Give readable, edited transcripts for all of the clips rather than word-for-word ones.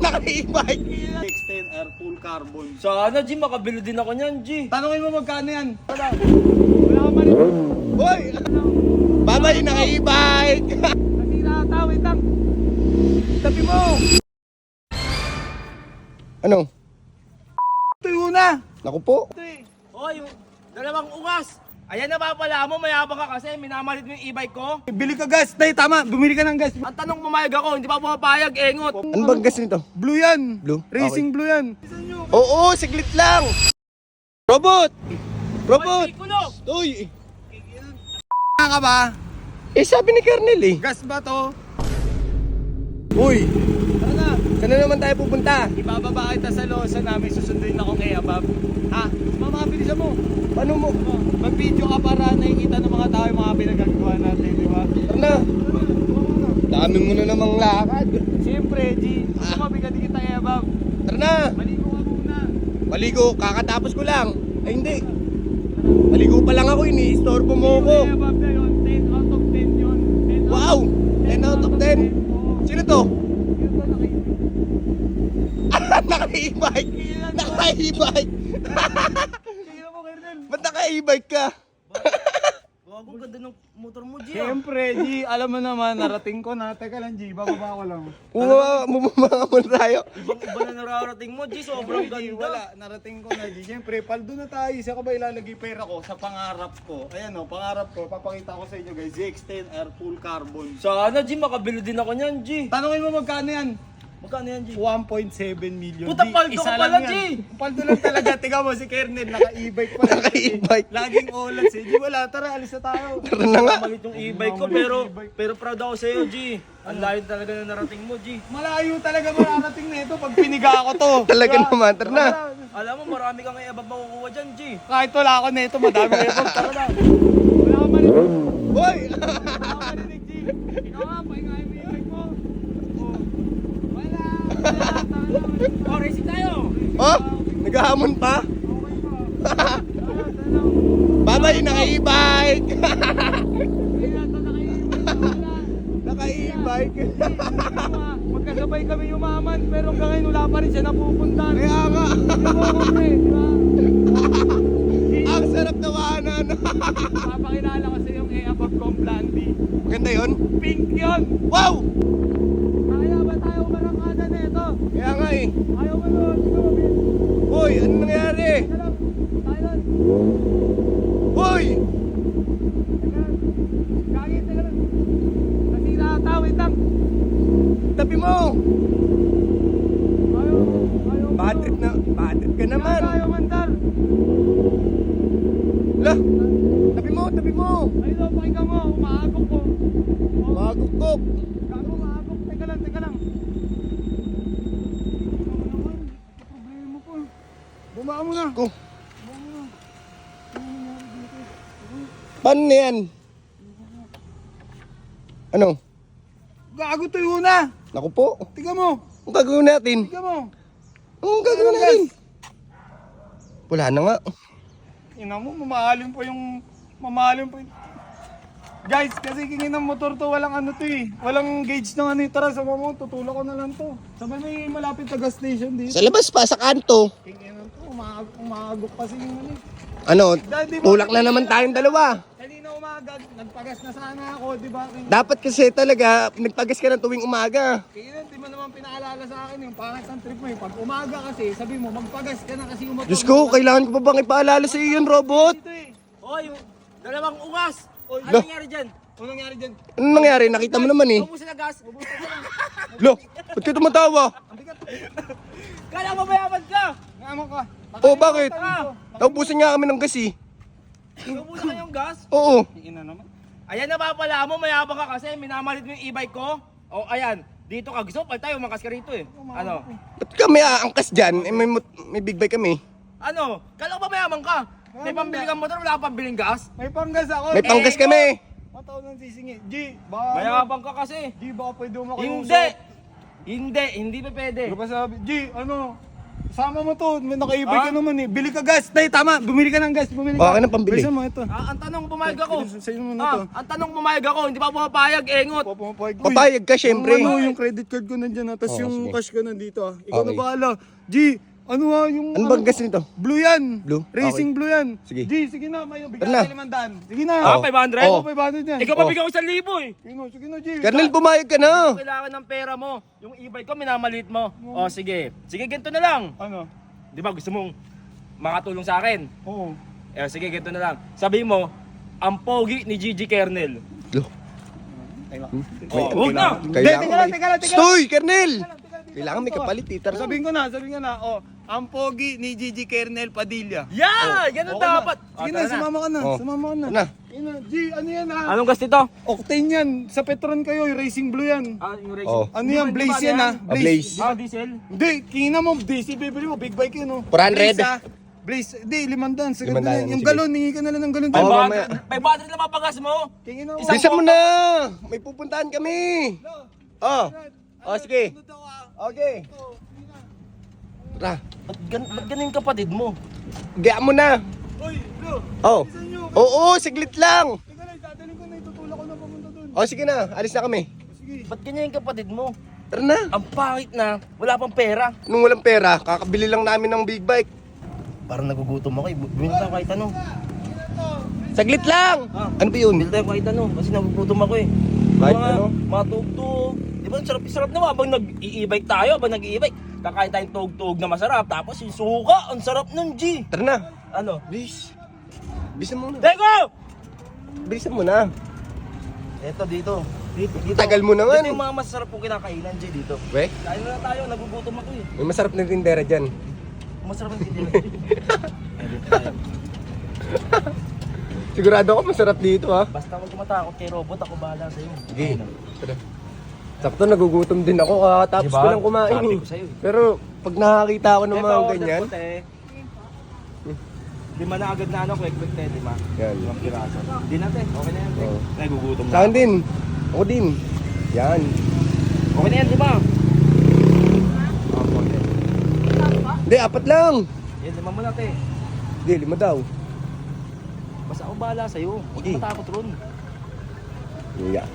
Naka-e-bike. X10 Air Full Carbon. Sana, G, makabili din ako niyan, G. Tanungin mo magkano yan? Wala ka man. Hoy! Babay, naka-e-bike. Nasira ata, wait lang. Tabi mo. Ano? Tuyo na. Naku po. Ito eh. Hoy, dalawang ungas. Ayan na ba pala mo, mayabang ka kasi minamalit mo yung e-bike ko. Bili ka gas. Tay, tama. Bumili ka ng gas. Ang tanong pumayag ako, hindi pa pumapayag, engot. Ano bang gas nito? Blue yan. Blue? Racing blue yan. Oo, siglit lang. Robot! Robot! Hoy, kulo! Uy! Ka ba? Eh, sabi ni Kernel eh. Gas ba to? Uy! Tara na. Saan na naman tayo pupunta? Ibababa kita sa losa namin. Susunduin ako kay Abab. Ha? Mamabilisan mo. Paano mo? Mag-video ka para nakikita ng mga tao yung mga pinagagawa natin, di ba? Tara na. Dami mo na namang lakad. Siyempre, G. Gusto mo, bigyan kita kay Abab. Tara na. Maligo ka muna. Maligo, kakatapos ko lang. Ay hindi. Maligo pa lang ako, ini-istorbo mo ko. Kay Abab na yun. 10 out of 10 yun. 10 out Wow! 10 out of 10. Oo. Sino to? Yun ba, Naka-e-bike. Naka-e-bike. Tingnan mo, Kernel. Ba't naka-e-bike ka? Gago, ganda ng motor mo, G. Siyempre, G. Alam mo naman, narating ko na. Teka lang, G. Bababa ko lang. Bumaba muna tayo. Ibang-iba na nararating mo, G. Sobrang G, ganda. wala. Narating ko na, G. Siyempre, paldo na tayo. Saan ko ba ilalagay pera ko? Sa pangarap ko. Ayan o, pangarap ko. Papakita ko sa inyo, guys. ZX10 Air Full Carbon. Sana, G, makabili din ako niyan, G. Tanungin mo magkano yan? Magkano yan, G? 1.7 million. Puta, paldo Isa ka lang pala, yan. G. Paldo lang talaga. Tingnan mo si Kernel, naka-e-bike pa. Naka-e-bike. Laging olas eh. G, wala. Tara, alis na tayo. Tara na nga. Malit yung e-bike ko, pero proud ako sa'yo, G. Ang layo talaga na narating mo, G. Malayo talaga mararating na ito pag piniga ako to. Talaga Diba? naman, tara na. Alam mo, marami kang i-abab makukuha dyan, G. Kahit wala ako na ito, madami kayo pag tara na. Wala ka marinig. Hoy! Wala ka marinig, G. Ikaw nga, pahingahin mo yung bike mo. Oh. Wala. Oh, racing tayo! Oh, naghahamon pa? Babay, naka-e-bike. Naka-e-bike. Magkasabay kami yumaman, pero hanggang ngayon wala pa rin siya napupuntahan. Kaya nga. Di ba? Ang sarap nawanan. Papakilala ko sa yung above kong Blondie. Maganda yun? Pink yun! Wow! Kaya ba tayo marangkada na ito? Kaya nga eh. Ayaw mo nun. Ikaw, Bill. Hoy, ano nangyari? Teka lang. Tayo nun. Hoy! Teka lang. Gagi, teka lang. Nasira ata, wait lang. Tabi mo! Ayaw. Ayaw mo. Bad trip na. Bad trip ka naman. Ayaw mandar. Lah! Tabi mo, tabi mo! Ayun o, pakinggan mo. Umaagok ko. Magukok! Gago, umaagok. Teka lang, teka lang. Problema po. Bumaba mo na. Ko. Paano na yan? Ano? Gago, tuyo na. Naku po. Tingnan mo. Ang gagawin natin? Tingnan mo. Ang gagawin natin? Wala na nga. Ina mo, mamahalin po yung... Guys, kasi kingin ng motor to, walang ano to eh. Walang gauge ng ano eh. Tara, sama mo, tutulak ko na lang to. Sabay may malapit na gas station dito. Sa labas pa, sa kanto. Kingin to, umaagok kasi yung ano eh. Ano, Daddy, tulak na naman tayong dalawa. Kanina umaga, nagpagas na sana ako, di ba? Dapat kasi talaga, nagpagas ka ng tuwing umaga. Kaya di mo naman pinaalala sa akin yung pangit ng trip mo eh. Pag umaga kasi, sabi mo, magpagas ka na kasi yung motor Diyos ko, kailangan ko pa bang ipaalala sa iyo yun, robot? dito eh. Hoy, dalawang ungas. Ano Lo. nangyari dyan? Ano nangyari dyan? Ano nangyari? Nakita mo naman eh. Ubusin na gas. Lo, ba't ka tumatawa? Ang bigat. Kala mo mayaman ka? Ngamo ka. Oh, bakit? Tara. Naubusan nga kami ng gas eh. Ubusin na yung gas. Oo. Ina naman. Ayan na ba pala mo, mayabang ka kasi minamalit mo yung e-bike ko. O, ayan. Dito ka. Gusto mo pala tayo, umakas ka rito eh. Ano? Ba't kami aangkas dyan? Eh, may big bike kami. Ano? Kala ko ba mayaman ka? May pambili kang motor, wala kang pambiling gas? May panggas ako. May panggas kami. Mataw ng sisingi. G, baka Mayabang ka kasi. G, baka pwede mo Hindi! Hindi pa pwede. Ano ba sabi? G, ano? Sama mo to, may naka-e-bike ka naman eh. Bili ka gas. Tay, tama. Bumili ka ng gas. Bumili ka. Okay na, pambili. Bilisan mo ito. Ang tanong pumayag ako. Sa'yo mo na to. Ang tanong pumayag ako, hindi pa pumapayag, engot. Papayag ka, syempre. Ano, yung credit card ko nandyan ha. Tapos Oo, yung sige. cash ko nandito ha. Ikaw na Okay. bahala. G, ano ha yung... Ano bang gas nito? Blue yan. Blue? Racing blue yan. Sige. G, sige na. May Tara bigyan na. ka 500. Sige na. Ah, Oo. 500? Oo, 500 yan. Ikaw pa bigyan ko 1,000 eh. Sige na, G. Kernel, pumayag ka na. Kailangan ng pera mo. Yung e-bike ko, minamalit mo. O sige. Sige, ganito na lang. Ano? Di ba gusto mong makatulong sa akin? Oo. Eh, sige, ganito na lang. Sabi mo, ang pogi ni Gigi Kernel. Lo. Oh, huwag na! Teka lang. Stoy, Kernel! Kailangan may kapalit, tita. Sabihin ko na. Oh, ang pogi ni Gigi Kernel Padilla. Yeah! Ganun Okay na. dapat! Sige O, na, tara na. sumama ka na. Oh. Sumama ka na. Na. Sige na, G, ano yan ha? Anong gas nito? Octane yan. Sa Petron kayo, yung Racing Blue yan. Ah, yung racing. Oh. Ano yan? Blaze yan ha? Blaze. Ah, diesel? Hindi, kina mo, DC bibili mo, big bike yun oh. 400. Blaze ha? Blaze, hindi, 500. Sa ganda 500, yan. Yung sige. galon, hingi ka na lang ng galon. Oo, Diba? mamaya. 500 na mapagas mo! Tingin na Isang- Bilisan mo na! May pupuntahan kami! Oh. Oh, sige. Okay. Tara. Ba't ganun yung kapatid mo? Gaya mo na. Uy, bro. Oh. Bilisan nyo. Oo, siglit lang. Teka lang, dadaling ko na, itutulak ko na pamunta dun. Oh, sige na. Alis na kami. Sige. Ba't ganyan yung kapatid mo? Tara na. Ang pangit na, wala pang pera. Nung walang pera, kakabili lang namin ng big bike. Parang nagugutom ako eh. Bili tayo kahit ano. Saglit lang. Ah. Ano ba yun? Bili tayo kahit ano. Kasi nagugutom ako eh. Kahit Mga- ano? Mga tugtog. Di ba, sarap naman. Habang nag-i-e-bike tayo, habang nag-i-e-bike, kakain tayong tugtog na masarap. Tapos yung suka, ang sarap nun, G. Tara na. Ano? Bilis. Bilisan mo na. Teko! Bilisan mo na. Eto, dito. Dito. Tagal mo naman. Dito yung mga masarap kong kinakainan, G, dito. We, Kain na tayo, nagugutom ako eh. may masarap na tindera dyan. Masarap ang tindera. Dito tayo. Sigurado ako masarap dito ha. Basta huwag matakot kay robot, ako bahala sa'yo. Sige. Tara. Sakto, nagugutom din ako. Tapos Diba? ko lang kumain Sabi eh. ko sa'yo eh. Pero pag nakakita ako ng mga ganyan. Lima na agad na ano, quick te, lima. Yan. Limang piraso. Di natin, okay na yan. te. Oo. Nagugutom na. Sa akin din. Ako din. Yan. Okay na yan, lima. Okay. Hindi, 4 lang. Yan, lima mo na, te. Hindi, 5 daw. Basta ako bahala sa'yo. Huwag Sige. ka matakot ron. Yeah.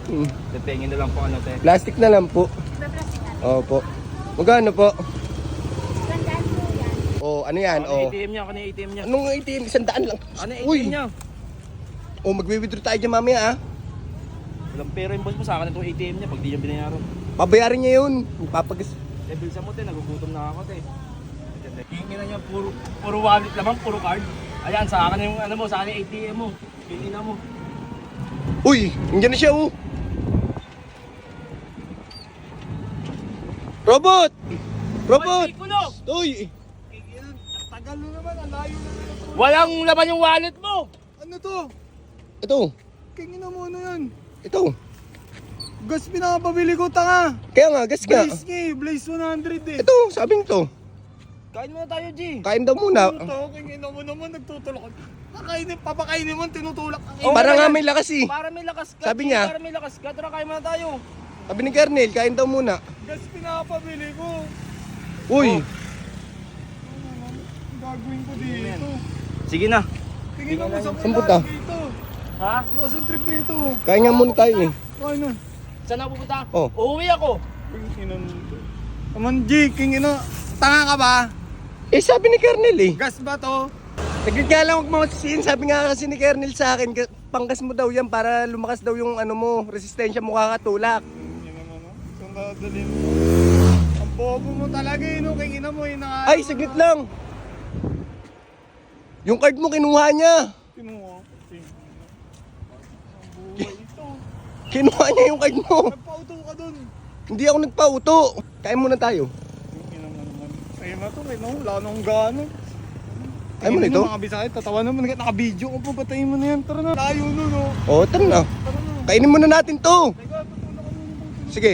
Tetengin na lang po ano, te. Plastic na lang po. Opo. Magkano po? Oh, ano yan? Ano Oh. yung ATM niya? Ano yung ATM niya? Anong ATM? 100 lang. Ano yung Uy. ATM niya? Oh, magwi-withdraw tayo dyan mamaya ah. Walang pera yung boss mo sa akin itong ATM niya pag di niya binayaran. Pabayarin niya yun. Papagas. Eh, bilsa mo, te. Nagugutom na ako, te. Hingin na niya, puro wallet lamang, puro card. Ayan, sa akin yung ano mo, sa akin yung ATM mo. Hingin na mo. Uy, nandiyan na siya oh. Robot! Robot! Ay, kulo! Uy! Ang tagal na naman, ang layo na naman. Walang laman yung wallet mo! Ano to? Ito. Kingin na mo ano yan? Ito. Gas pinapabili ko, tanga. Kaya nga, gas ka. Blaze nga eh, Blaze 100 eh. Ito, sabi nito. Kain muna tayo, G. Kain daw muna. Ito, kingin na mo naman, nagtutulak. Papakainin mo, tinutulak. Oh, Para wala nga yan. may lakas eh. Para may lakas ka. Sabi G. niya. Para may lakas ka. Tara, kain muna tayo. Sabi ni Kernel, kain daw muna. Gas pinapabili ko. Uy! Ang gagawin ko dito. Sige na. Tingin na mo sa Saan punta? dito. Ha? Lakas ang trip nito. Kain nga muna tayo eh. Kain na. Saan ako pupunta? Oh. Uuwi ako. Kingin na nito. Aman G, kingin na. Tanga ka ba? Eh sabi ni Kernel eh. Gas ba to? Saglit nga lang huwag mo sisihin. Sabi nga kasi ni Kernel sa akin, panggas mo daw yan para lumakas daw yung ano mo, resistensya mo kakatulak. Kingin naman no? Kung dadalhin mo. Ang bobo mo talaga eh, no? Kingin na mo eh. Ay, saglit lang. Yung card mo kinuha niya. Kinuha. Ang buhay ito. Kinuha niya yung card mo. Nagpauto ka dun. Hindi ako nagpauto. Kain muna tayo. Kingin naman naman. Ayun na to, eh, no? Wala nang gano. Ay mo na ito? Mga bisaya, tatawa naman. Naka-video ko pa, patayin mo na yan. Tara na. Layo no, no? Oo, tara na. Tara na. Kainin muna natin to. Teka, tutulak ka muna. Sige.